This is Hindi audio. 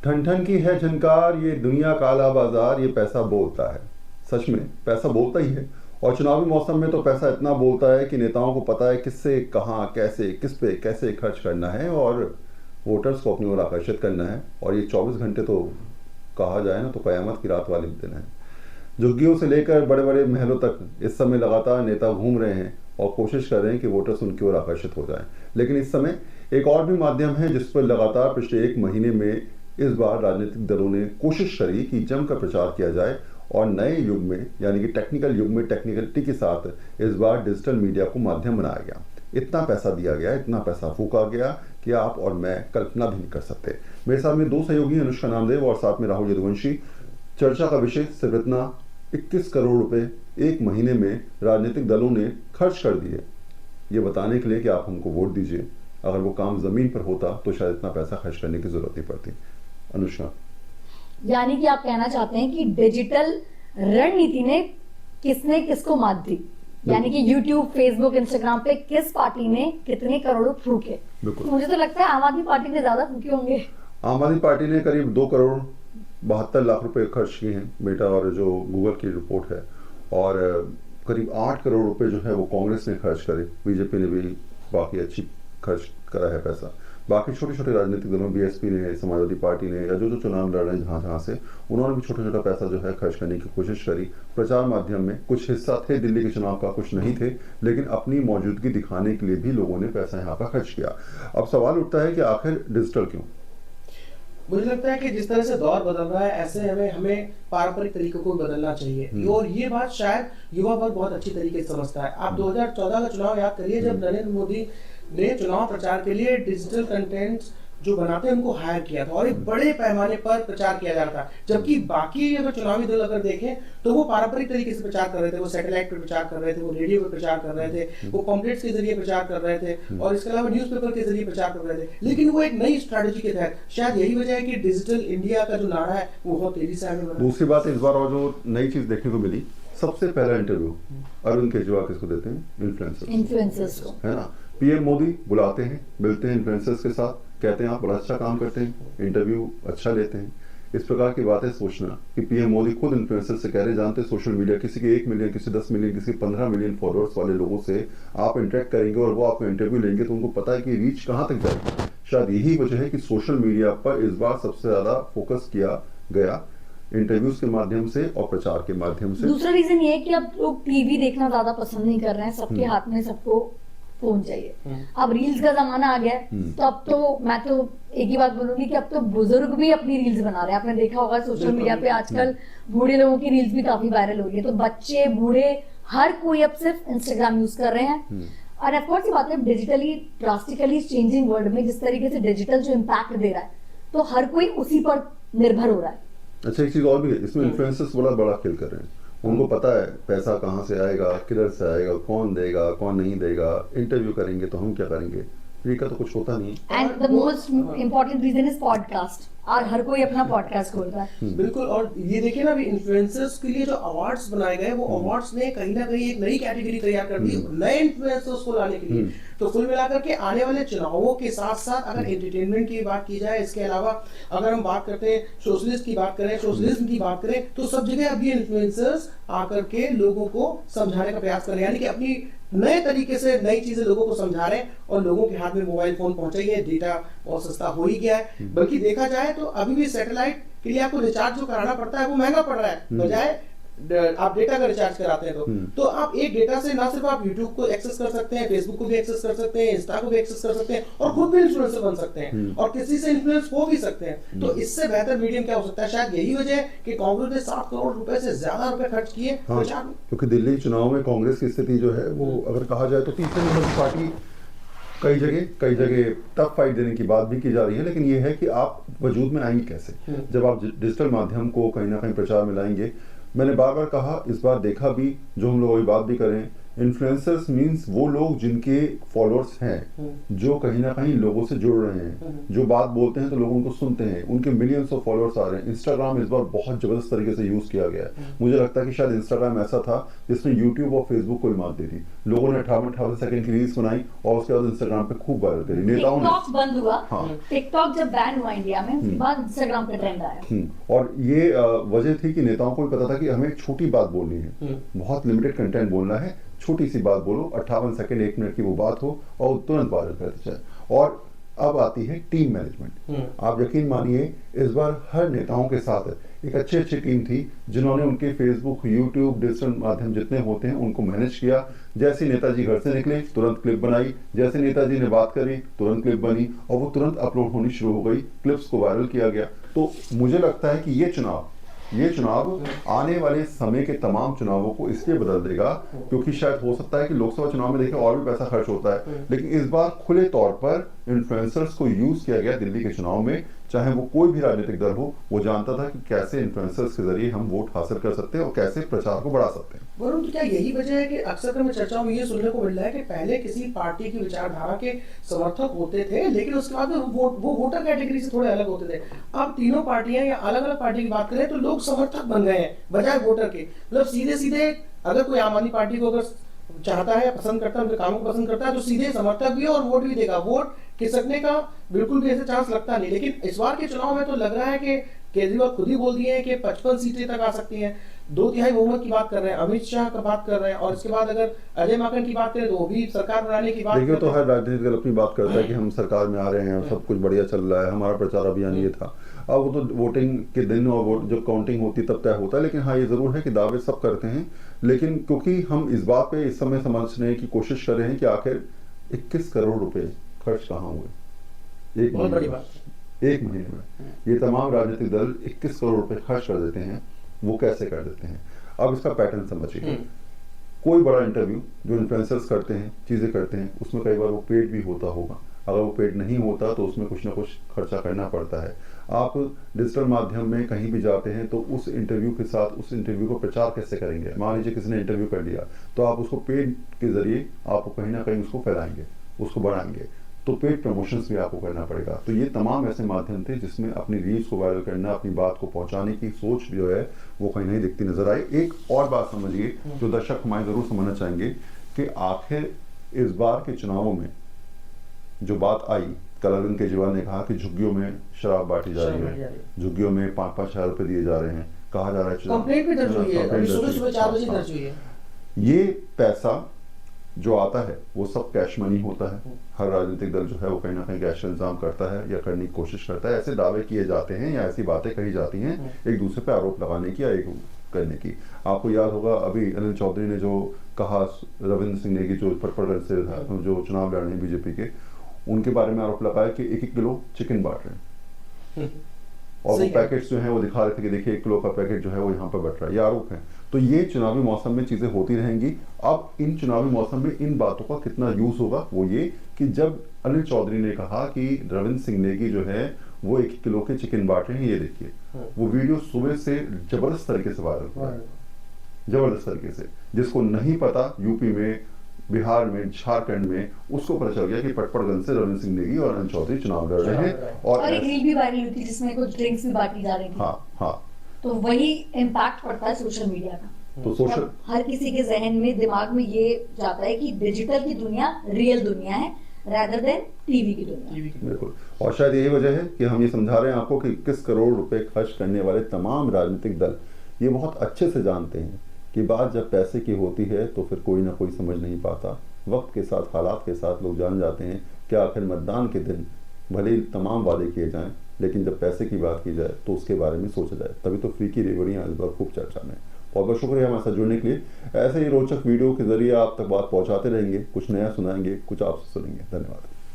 ठन ठन की है झनकार, ये दुनिया काला बाजार, ये पैसा बोलता है। सच में पैसा बोलता ही है। और चुनावी मौसम में तो पैसा इतना बोलता है कि नेताओं को पता है किससे कहाँ कैसे किस पे कैसे खर्च करना है और वोटर्स को अपनी ओर आकर्षित करना है। और ये 24 घंटे तो कहा जाए ना तो कयामत की रात वाले दिन है। झुग्गियों से लेकर बड़े बड़े महलों तक इस समय लगातार नेता घूम रहे हैं और कोशिश कर रहे हैं कि वोटर्स उनकी ओर आकर्षित हो जाएं। लेकिन इस समय एक और भी माध्यम है जिस पर लगातार पिछले एक महीने में इस बार राजनीतिक दलों ने कोशिश करी कि जमकर प्रचार किया जाए और नए युग में यानी कि टेक्निकल युग में टेक्निकलिटी के साथ इस बार डिजिटल मीडिया को माध्यम बनाया गया। इतना पैसा दिया गया, इतना पैसा फूका गया कि आप और मैं कल्पना भी नहीं कर सकते। मेरे साथ में दो सहयोगी, अनुष्का नामदेव और साथ में राहुल यदुवंशी। चर्चा का विषय सिर्फ इतना, 21 करोड़ रुपए एक महीने में राजनीतिक दलों ने खर्च कर दिए ये बताने के लिए कि आप हमको वोट दीजिए। अगर वो काम जमीन पर होता तो शायद इतना पैसा खर्च करने की जरूरत नहीं पड़ती। अनुष्का, यानी कि आप कहना चाहते हैं कि डिजिटल रणनीति ने किसने किसको मात दी, यानी कि YouTube, Facebook, Instagram पे किस पार्टी ने कितने करोड़ फूके। बिल्कुल। मुझे तो लगता है आम आदमी पार्टी ने ज्यादा फूके होंगे। आम आदमी पार्टी ने करीब 2 करोड़ 72 लाख रुपए खर्च किए हैं बेटा, और जो गूगल की रिपोर्ट है। और करीब 8 करोड़ रुपए जो है वो कांग्रेस ने खर्च करे। बीजेपी ने भी बाकी अच्छी खर्च करा है पैसा। बाकी छोटे छोटे राजनीतिक दलों, बीएसपी ने, समाजवादी पार्टी ने, या जो जो चुनाव लड़ रहे हैं जहाँ जहाँ से, उन्होंने भी छोटा छोटा पैसा जो है खर्च करने की कोशिश करी प्रचार माध्यम में। कुछ हिस्सा थे दिल्ली के चुनाव का, कुछ नहीं थे, लेकिन अपनी मौजूदगी दिखाने के लिए भी लोगों ने पैसा यहाँ पर खर्च किया। अब सवाल उठता है कि आखिर डिजिटल क्यों? मुझे लगता है कि जिस तरह से दौर बदल रहा है ऐसे हमें पारंपरिक तरीकों को बदलना चाहिए। और ये बात शायद युवा वर्ग बहुत अच्छी तरीके से समझता है। आप 2014 का चुनाव याद करिए, जब नरेंद्र मोदी ने चुनाव प्रचार के लिए डिजिटल कंटेंट जो बनाते हैं उनको हायर किया था और एक बड़े पैमाने पर प्रचार किया जा रहा था। जबकि बाकी अगर चुनावी दल अगर देखें तो वो पारंपरिक तरीके से प्रचार कर रहे थे, वो सैटेलाइट पर प्रचार कर रहे थे, वो रेडियो पर प्रचार कर रहे थे, वो पम्पलेट्स के जरिए प्रचार कर रहे थे और इसके अलावा न्यूज़पेपर के जरिए प्रचार कर रहे थे। लेकिन वो एक नई स्ट्रैटेजी के तहत, शायद यही वजह है कि डिजिटल इंडिया का जो नारा है वो बहुत तेजी से आगे बढ़ रहा है। दूसरी बात, इस बार और जो नई चीज देखने को मिली, सबसे पहला इंटरव्यू अरविंद केजरीवाल किसको देते हैं? इन्फ्लुएंसर्स को, है ना। पीएम मोदी बुलाते हैं, मिलते हैं इन्फ्लुएंसर्स के साथ, कहते हैं आप बड़ा अच्छा काम करते हैं, इंटरव्यू अच्छा लेते हैं। इस प्रकार की बातें सोचना कि पीएम मोदी खुद इन्फ्लुएंसर्स से कह रहे, जानते सोशल मीडिया किसी के 1 मिलियन, किसी 10 मिलियन, किसी 15 मिलियन फॉलोअर्स वाले लोगों से आप इंटरेक्ट करेंगे और वो आपको इंटरव्यू लेंगे तो उनको पता है कि रीच कहाँ तक जाएगी। शायद यही वजह है कि सोशल मीडिया पर इस बार सबसे ज्यादा फोकस किया गया, इंटरव्यूज के माध्यम से और प्रचार के माध्यम से। दूसरा रीजन ये है कि अब लोग टीवी देखना ज्यादा पसंद नहीं कर रहे हैं, सबके हाथ में सबको फोन चाहिए। अब रील्स का जमाना आ गया है, तो अब तो मैं तो एक ही बात बोलूंगी कि अब तो बुजुर्ग भी अपनी रील्स बना रहे हैं। आपने देखा होगा सोशल मीडिया पे आजकल बूढ़े लोगों की रील्स भी काफी वायरल हो रही है। तो बच्चे, बूढ़े, हर कोई अब सिर्फ इंस्टाग्राम यूज कर रहे हैं। और ऑफ कोर्स ये बात है, डिजिटली ड्रास्टिकली चेंजिंग वर्ल्ड में जिस तरीके से डिजिटल जो इम्पैक्ट दे रहा है, तो हर कोई उसी पर निर्भर हो रहा है। अच्छा, एक चीज और भी है इसमें, इन्फ्लुएंसर्स बड़ा बड़ा खेल कर रहे हैं। उनको पता है पैसा कहाँ से आएगा, किधर से आएगा, कौन देगा, कौन नहीं देगा। इंटरव्यू करेंगे तो हम क्या करेंगे, फ्री का तो कुछ होता नहीं है। And the most important reason is podcast, और हर कोई अपना पॉडकास्ट खोल रहा है। बिल्कुल। और ये देखिए ना, अभी इन्फ्लुएंसर्स के लिए जो अवार्ड्स बनाए गए, वो अवार्ड्स ने कहीं ना कहीं एक नई कैटेगरी तैयार कर दी नए इन्फ्लुएंसर्स को लाने के लिए। तो कुल मिलाकर के आने वाले चुनावों के साथ साथ अगर एंटरटेनमेंट की बात की जाए, इसके अलावा अगर हम बात करते हैं सोशलिस्ट की बात करें, सोशलिज्म की बात करें, तो सब जगह अभी इन्फ्लुएंसर्स आकर के लोगों को समझाने का प्रयास कर रहे हैं। यानी कि अपनी नए तरीके से नई चीजें लोगों को समझा रहे हैं और लोगों के हाथ में मोबाइल फोन पहुंचा ही है, डेटा बहुत सस्ता हो ही गया है। बल्कि देखा जाए तो अभी भी सैटेलाइट के लिए आपको रिचार्ज जो कराना पड़ता है वो महंगा पड़ रहा है, बजाय आप डेटा का रिचार्ज कराते हैं। तो आप एक डेटा से ना सिर्फ आप YouTube को एक्सेस कर सकते हैं, Facebook को भी एक्सेस कर सकते हैं, इंस्टा को भी एक्सेस कर सकते हैं और खुद भी इन्फ्लुएंसर बन सकते हैं और किसी से इन्फ्लुएंस हो भी सकते हैं। तो इससे बेहतर मीडियम क्या हो सकता है? शायद यही वजह है कि कांग्रेस ने 7 करोड़ रुपए से ज्यादा रुपए खर्च किए प्रचार में। क्योंकि दिल्ली चुनाव में कांग्रेस की स्थिति जो है वो अगर कहा जाए तो तीसरे नंबर की पार्टी, कई जगह टफ फाइट देने की बात भी की जा रही है। लेकिन ये है कि आप वजूद में आएंगे कैसे जब आप डिजिटल माध्यम को कहीं ना कहीं प्रचार में लाएंगे। मैंने बार बार कहा, इस बार देखा भी, जो हम लोग अभी बात भी करें इन्फ्लुएंसर्स मींस वो लोग जिनके फॉलोअर्स हैं, जो कहीं ना कहीं लोगों से जुड़ रहे हैं, जो बात बोलते हैं तो लोग उनको सुनते हैं, उनके मिलियंस ऑफ फॉलोअर्स आ रहे हैं। इंस्टाग्राम इस बार बहुत जबरदस्त तरीके से यूज किया गया है। मुझे लगता है कि शायद इंस्टाग्राम ऐसा था जिसने यूट्यूब और फेसबुक को ही मात दी थी। लोगों ने 58 सेकंड की रील्स बनाई और उसके बाद इंस्टाग्राम पे खूब वायरल करी नेताओं ने। टिकटॉक बंद हुआ, हाँ। टिकटॉक जब बैन हुआ इंडिया में, उसके बाद इंस्टाग्राम पे ट्रेंड आया। और ये वजह थी कि नेताओं को भी पता था कि हमें एक छोटी बात बोलनी है, बहुत लिमिटेड कंटेंट बोलना है, छोटी सी बात बोलो, 58 सेकंड 1 मिनट की वो बात हो और तुरंत वायरल करते जाए। और अब आती है टीम मैनेजमेंट। आप यकीन मानिए इस बार हर नेताओं के साथ एक अच्छी टीम थी जिन्होंने उनके फेसबुक, यूट्यूब, डिजिटल माध्यम जितने होते हैं उनको मैनेज किया। जैसे नेताजी घर से निकले तुरंत क्लिप बनाई, जैसे नेताजी ने बात करी तुरंत क्लिप बनी और वो तुरंत अपलोड होनी शुरू हो गई, क्लिप्स को वायरल किया गया। तो मुझे लगता है कि ये चुनाव आने वाले समय के तमाम चुनावों को इसलिए बदल देगा क्योंकि शायद हो सकता है कि लोकसभा चुनाव में देखिए और भी पैसा खर्च होता है, लेकिन इस बार खुले तौर पर इन्फ्लुएंसर्स को यूज किया गया दिल्ली के चुनाव में। चाहे वो कोई भी राजनीतिक दल हो, वो जानता था कि कैसे इन्फ्लुएंसर्स के जरिए हम वोट हासिल कर सकते हैं और कैसे प्रचार को बढ़ा सकते हैं। वरुण, तो क्या यही वजह है कि अक्सर हमें चर्चाओं में ये सुनने को मिल रहा है कि पहले किसी पार्टी की विचारधारा के समर्थक होते थे लेकिन उसके बाद वो वोटर कैटेगरी से थोड़े अलग होते थे। अब तीनों पार्टियां या अलग अलग पार्टी की बात करें तो लोग समर्थक बन गए हैं बजाय वोटर के। मतलब सीधे सीधे अगर कोई आम आदमी पार्टी को अगर चाहता है, पसंद करता है, उनके कामों को पसंद करता है तो सीधे समर्थक भी और वोट भी देगा। वोट खिसकने का बिल्कुल भी ऐसे चांस लगता नहीं। लेकिन इस बार के चुनाव में तो लग रहा है कि केजरीवाल खुद ही बोल दिए हैं कि 55 सीटें तक आ सकती हैं। 2/3 बहुमत की बात कर रहे हैं, अमित शाह का बात कर रहे हैं और इसके बाद अगर अजय माकन की बात करें तो वो भी सरकार बनाने की बात देखिए, तो करते हर राजनीतिक दल अपनी बात करता है कि हम सरकार में आ रहे हैं, सब कुछ बढ़िया चल रहा है, हमारा प्रचार अभियान ये था। अब वो तो वोटिंग के दिन और वोट जब काउंटिंग होती तब तय होता है। लेकिन हाँ, ये जरूर है कि दावे सब करते हैं, लेकिन क्योंकि हम इस बात पे इस समय समझने की कोशिश कर रहे हैं कि आखिर 21 करोड़ रुपए खर्च कहाँ हुए एक महीने में। ये तमाम राजनीतिक दल 21 करोड़ रुपए खर्च कर देते हैं, वो कैसे कर देते हैं? अब इसका पैटर्न समझिए। कोई बड़ा इंटरव्यू जो इन्फ्लुएंसर्स करते हैं, चीजें करते हैं, उसमें कई बार वो पेड भी होता होगा। अगर वो पेड नहीं होता तो उसमें कुछ ना कुछ खर्चा करना पड़ता है। आप डिजिटल माध्यम में कहीं भी जाते हैं तो उस इंटरव्यू के साथ उस इंटरव्यू को प्रचार कैसे करेंगे? मान लीजिए किसी ने इंटरव्यू कर लिया तो आप उसको पेड के जरिए आप कहीं ना कहीं उसको फैलाएंगे, उसको बढ़ाएंगे, तो पेड प्रमोशंस भी आपको करना पड़ेगा। तो ये तमाम ऐसे माध्यम थे जिसमें अपनी रील्स को वायरल करना, अपनी बात को पहुंचाने की सोच जो है वो कहीं नहीं दिखती नजर आई। एक और बात समझिए जो दर्शक हमारे जरूर समझना चाहेंगे कि आखिर इस बार के चुनावों में जो बात आई, कल अरविंद केजरीवाल ने कहा कि झुग्गियों में शराब बांटी जा रही है, झुग्गियों में 5-5 हजार रुपए दिए जा रहे हैं, कहा जा रहा है कंप्लेंट भी दर्ज हुई है, अभी सुबह 4 बजे दर्ज हुई है। ये पैसा जो आता है वो सब कैश मनी होता है। हर राजनीतिक दल जो है वो कहीं ना कहीं कैश इंतजाम करता है या करने की कोशिश करता है। ऐसे दावे किए जाते हैं या ऐसी बातें कही जाती हैं एक दूसरे पे आरोप लगाने की या एक करने की। आपको याद होगा अभी अनिल चौधरी ने जो कहा रविंद्र सिंह नेगी जो फटफड़गढ़ से जो चुनाव लड़ रहे हैं बीजेपी के, उनके बारे में आरोप लगाया कि 1-1 किलो चिकन बांट रहे हैं और वो पैकेट्स जो हैं वो दिखा रहे थे कि देखिए 1 किलो का पैकेट जो है वो यहाँ पर बट रहा है। ये आरोप है। तो ये चुनावी मौसम में चीजें होती रहेंगी। अब इन चुनावी मौसम में इन बातों का कितना यूज होगा वो ये कि जब अनिल चौधरी ने कहा कि रविंद्र सिंह नेगी जो है वो 1 किलो के चिकन बांट रहे हैं, ये देखिए वो वीडियो सुबह से जबरदस्त तरीके से वायरल हुआ, जबरदस्त तरीके से। जिसको नहीं पता यूपी में, बिहार में, झारखंड में, उसको पता चल गया कि पटपड़गंज से रविंद्र सिंह नेगी और अनिल चौधरी चुनाव लड़ रहे हैं। और एक रील भी वायरल हुई थी जिसमें कुछ ड्रिंक्स भी बांटी जा रही थी। हाँ। तो वही इम्पैक्ट पड़ता है सोशल मीडिया का। तो सोशल हर किसी के जहन में, दिमाग में ये जाता है कि डिजिटल की दुनिया रियल दुनिया है rather than टीवी की दुनिया। बिल्कुल। और शायद यही वजह है कि हम ये समझा रहे हैं आपको कि 21 करोड़ रुपए खर्च करने वाले तमाम राजनीतिक दल ये बहुत अच्छे से जानते हैं कि बात जब पैसे की होती है तो फिर कोई ना कोई समझ नहीं पाता। वक्त के साथ, हालात के साथ लोग जान जाते हैं कि आखिर मतदान के दिन भले ही तमाम वादे किए जाएं, लेकिन जब पैसे की बात की जाए तो उसके बारे में सोचा जाए। तभी तो फ्री की रेवड़ियाँ इस बार खूब चर्चा में। बहुत बहुत शुक्रिया हमारे साथ जुड़ने के लिए। ऐसे ही रोचक वीडियो के जरिए आप तक बात पहुँचाते रहेंगे, कुछ नया सुनाएंगे, कुछ आपसे सुनेंगे। धन्यवाद।